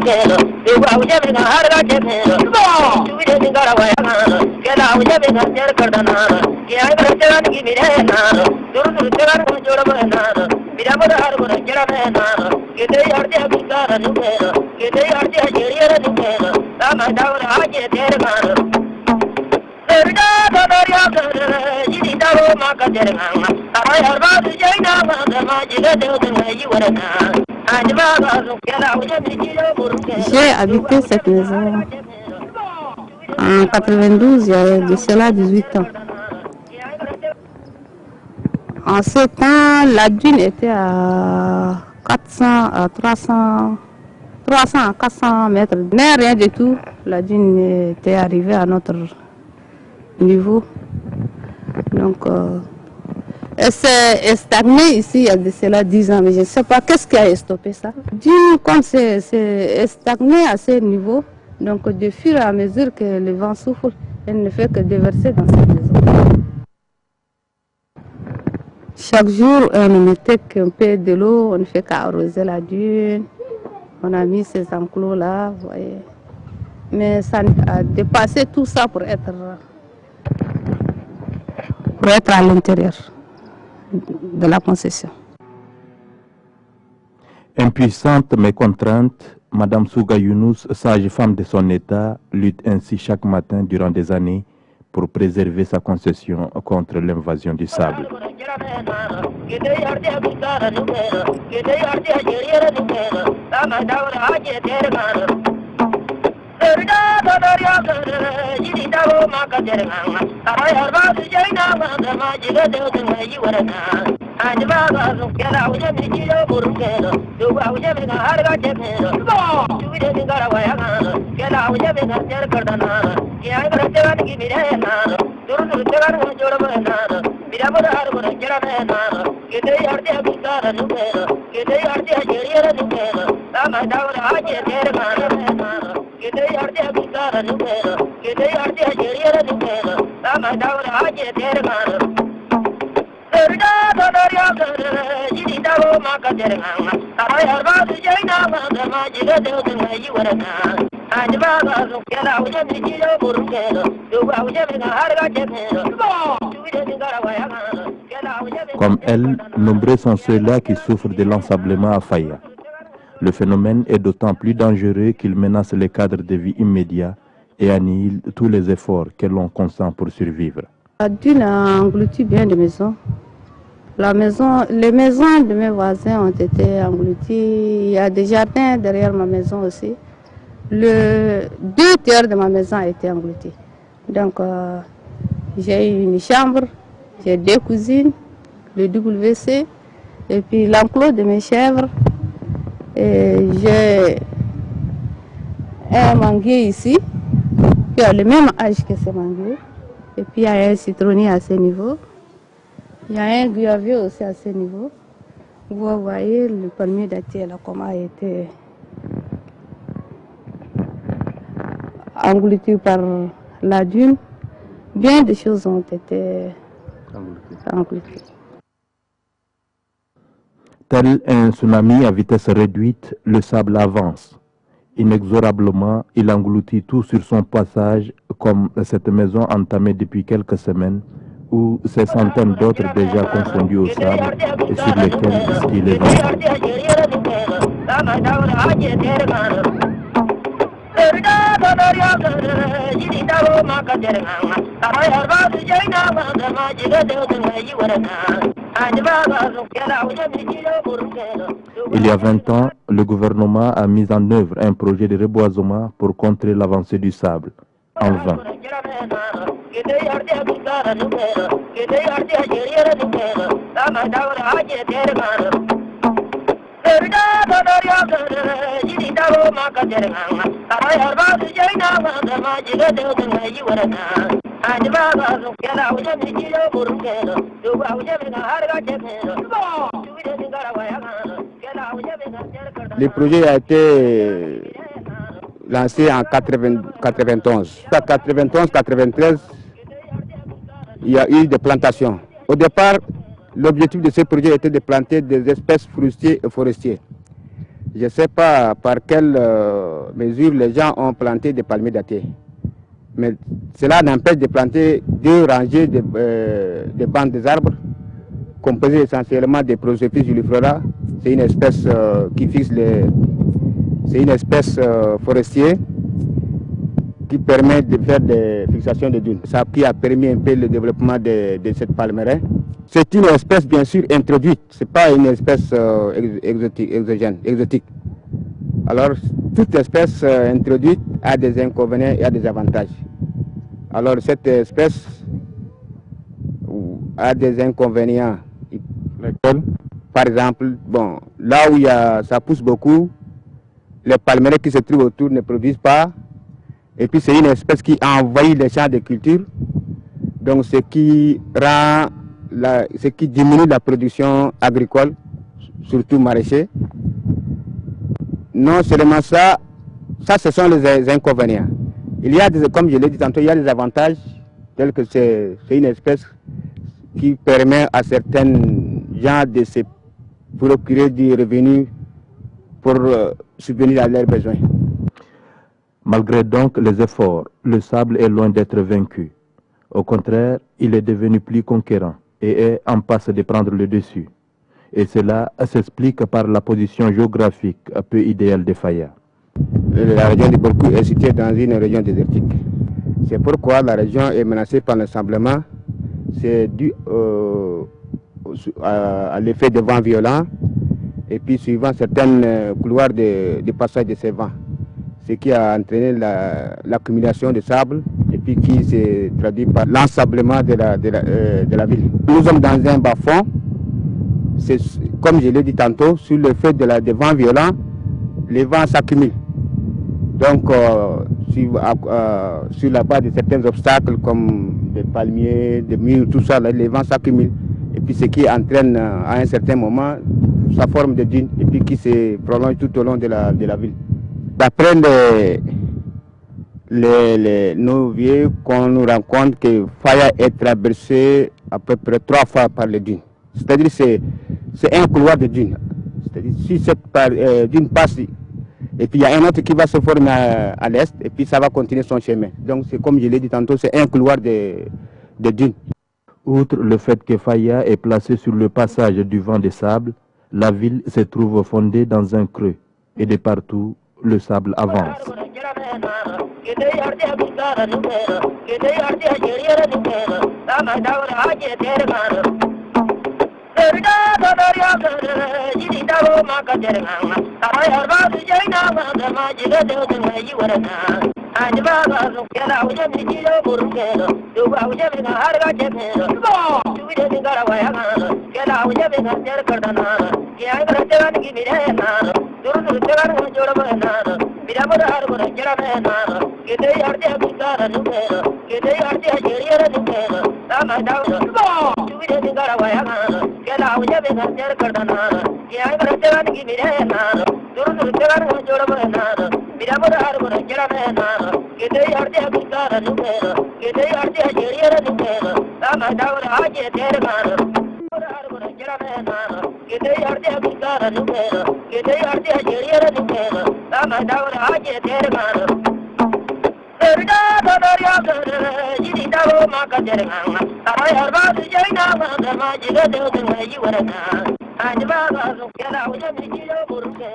burkelo duwa uje me har ga temelo tuwi de ngara waya kela uje me jar kardana ke ay barcharan ki mire na dur dur charan ko jora me na mira mo har ko jara me na ke de arde abukara nu me ke de arde ajeriya nu me ta ma dawra aje ter ma erda doriya jidi dawo ma ka ter ma ay arba jaina ma ma jile de yi warana. J'ai habité cette maison en 92, il y a de cela 18 ans. En ce temps, la dune était à 400 à 300 à 400 mètres. Mais rien du tout, la dune était arrivée à notre niveau. Donc, elle s'est stagnée ici il y a de cela 10 ans, mais je ne sais pas qu'est-ce qui a stoppé ça. Dune, comme c'est stagné à ce niveau, donc de fur et à mesure que le vent souffle, elle ne fait que déverser dans cette maison. Chaque jour, on ne mettait qu'un peu de l'eau, on ne fait qu'arroser la dune. On a mis ces enclos là, vous voyez. Mais ça a dépassé tout ça pour être à l'intérieur de la concession. Impuissante mais contrainte, Madame Souga Younous, sage-femme de son État, lutte ainsi chaque matin durant des années pour préserver sa concession contre l'invasion du sable. Comme elle, nombreux sont ceux-là qui souffrent de l'ensablement à Faya. Le phénomène est d'autant plus dangereux qu'il menace les cadres de vie immédiats et annihile tous les efforts que l'on consent pour survivre. La dune a englouti bien de maisons. Les maisons de mes voisins ont été englouties. Il y a des jardins derrière ma maison aussi. Le 2/3 de ma maison a été englouti. Donc, j'ai une chambre, j'ai 2 cuisines, le WC, et puis l'enclos de mes chèvres. J'ai un manguier ici, qui a le même âge que ce manguier. Et puis il y a un citronnier à ce niveau. Il y a un guyavier aussi à ce niveau. Vous voyez le palmier dattier là, comment a été englouti par la dune. Bien des choses ont été engloutées. Tel un tsunami à vitesse réduite, le sable avance. Inexorablement, il engloutit tout sur son passage, comme cette maison entamée depuis quelques semaines, ou ces centaines d'autres déjà confondues au sable et sur lesquelles skient les vents. Il y a 20 ans, le gouvernement a mis en œuvre un projet de reboisement pour contrer l'avancée du sable. En vain. Le projet a été lancé en 91. En 91-93, il y a eu des plantations. Au départ, l'objectif de ce projet était de planter des espèces fruitiers et forestiers. Je ne sais pas par quelle mesure les gens ont planté des palmiers dattiers. Mais cela n'empêche de planter 2 rangées de bandes des arbres composées essentiellement de Prosopis juliflora. C'est une espèce qui fixe les... C'est une espèce forestière qui permet de faire des fixations de dunes. Ça qui a permis un peu le développement de cette palmeraie. C'est une espèce bien sûr introduite, ce n'est pas une espèce exotique. Alors toute espèce introduite a des inconvénients et a des avantages. Alors cette espèce a des inconvénients. Par exemple, bon, là où ça pousse beaucoup, les palmeraies qui se trouvent autour ne produisent pas. Et puis c'est une espèce qui envahit les champs de culture. Donc ce qui diminue la production agricole, surtout maraîcher. Non seulement ça ce sont les inconvénients. Il y a comme je l'ai dit tantôt, il y a des avantages, tels que c'est une espèce qui permet à certains gens de se procurer des revenus pour subvenir à leurs besoins. Malgré donc les efforts, le sable est loin d'être vaincu. Au contraire, il est devenu plus conquérant et est en passe de prendre le dessus. Et cela s'explique par la position géographique peu idéale de Faya. La région de Borkou est située dans une région désertique. C'est pourquoi la région est menacée par l'ensablement. C'est dû à l'effet de vents violents et puis suivant certains couloirs de passage de ces vents. Ce qui a entraîné l'accumulation de sable et puis qui s'est traduit par l'ensablement de la ville. Nous sommes dans un bas-fond, comme je l'ai dit tantôt, sur le fait des vents violents, les vents s'accumulent. Donc, sur la base de certains obstacles comme des palmiers, des murs, tout ça, là, les vents s'accumulent. Et puis ce qui entraîne à un certain moment sa forme de dune et puis qui se prolonge tout au long de la ville. D'après nos vieux qu'on nous rencontre que Faya est traversée à peu près 3 fois par les dunes. C'est-à-dire c'est un couloir de dunes. C'est-à-dire si cette dune passe et puis il y a un autre qui va se former à l'est et puis ça va continuer son chemin. Donc c'est comme je l'ai dit tantôt, c'est un couloir de dunes. Outre le fait que Faya est placée sur le passage du vent de sable, la ville se trouve fondée dans un creux et de partout le sable avance.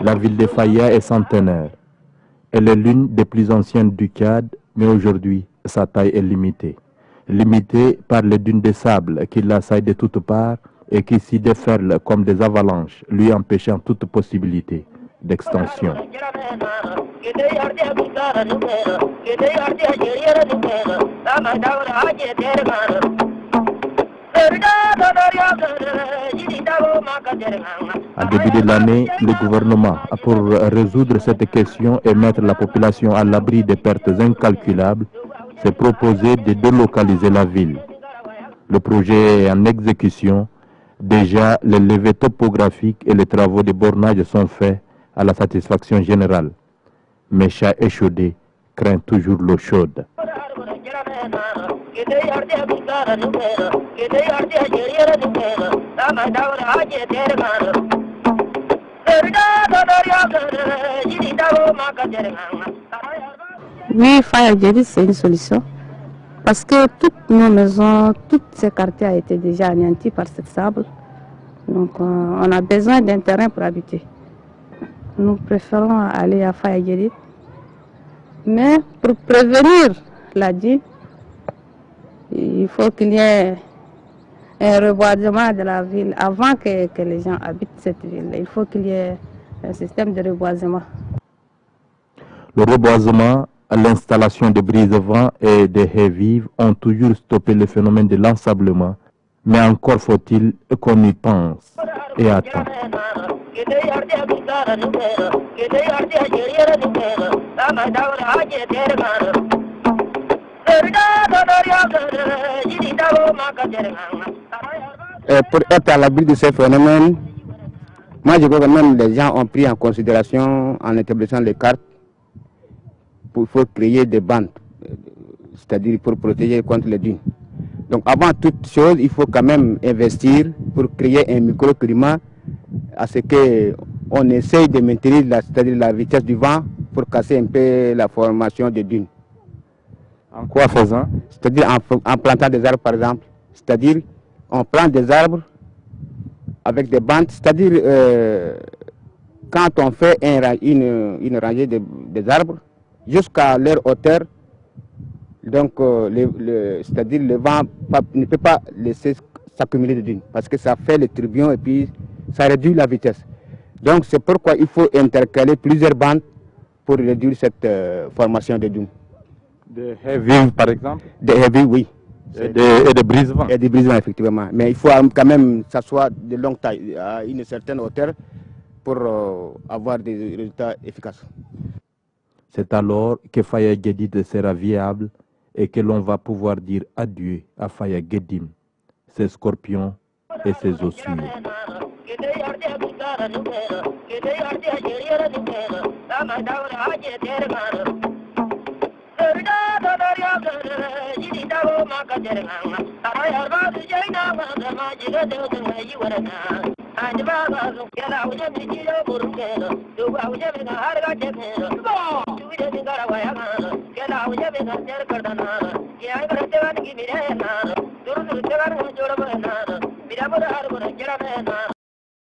La ville de Faya est centenaire. Elle est l'une des plus anciennes du Tchad, mais aujourd'hui, sa taille est limitée. Limitée par les dunes de sable qui l'assaillent de toutes parts et qui s'y déferlent comme des avalanches, lui empêchant toute possibilité d'extension. En début de l'année, le gouvernement, pour résoudre cette question et mettre la population à l'abri des pertes incalculables, s'est proposé de délocaliser la ville. Le projet est en exécution. Déjà, les levées topographiques et les travaux de bornage sont faits à la satisfaction générale. Mais chat échaudé craint toujours l'eau chaude. En Oui, Faya Djedi, c'est une solution. Parce que toutes nos maisons, tous ces quartiers ont été déjà anéantis par ce sable. Donc on a besoin d'un terrain pour habiter. Nous préférons aller à Faya Djedi. Mais pour prévenir la dîme, il faut qu'il y ait un reboisement de la ville avant que les gens habitent cette ville. Il faut qu'il y ait un système de reboisement. Le reboisement, l'installation de brise-vents et des haies vives ont toujours stoppé le phénomène de l'ensablement, mais encore faut-il qu'on y pense et attend. Pour être à l'abri de ces phénomènes, moi je crois que même les gens ont pris en considération en établissant les cartes pour créer des bandes, c'est-à-dire pour protéger contre les dunes. Donc avant toute chose, il faut quand même investir pour créer un microclimat à ce qu'on essaye de maintenir c'est-à-dire la vitesse du vent pour casser un peu la formation des dunes. En quoi faisant? C'est-à-dire en plantant des arbres par exemple. C'est-à-dire on plante des arbres avec des bandes, c'est-à-dire quand on fait une rangée des arbres jusqu'à leur hauteur, donc c'est-à-dire le vent ne peut pas laisser s'accumuler de dunes parce que ça fait le tourbillon et puis ça réduit la vitesse. Donc c'est pourquoi il faut intercaler plusieurs bandes pour réduire cette formation de dunes. Des haies vives par exemple? Des haies vives, oui. Et des brise-vents? Et des brise-vents, effectivement. Mais il faut quand même que ça soit de longue taille, à une certaine hauteur, pour avoir des résultats efficaces. C'est alors que Faya Djedi sera viable et que l'on va pouvoir dire adieu à Faya Gedim, ses scorpions et ses ossuaires.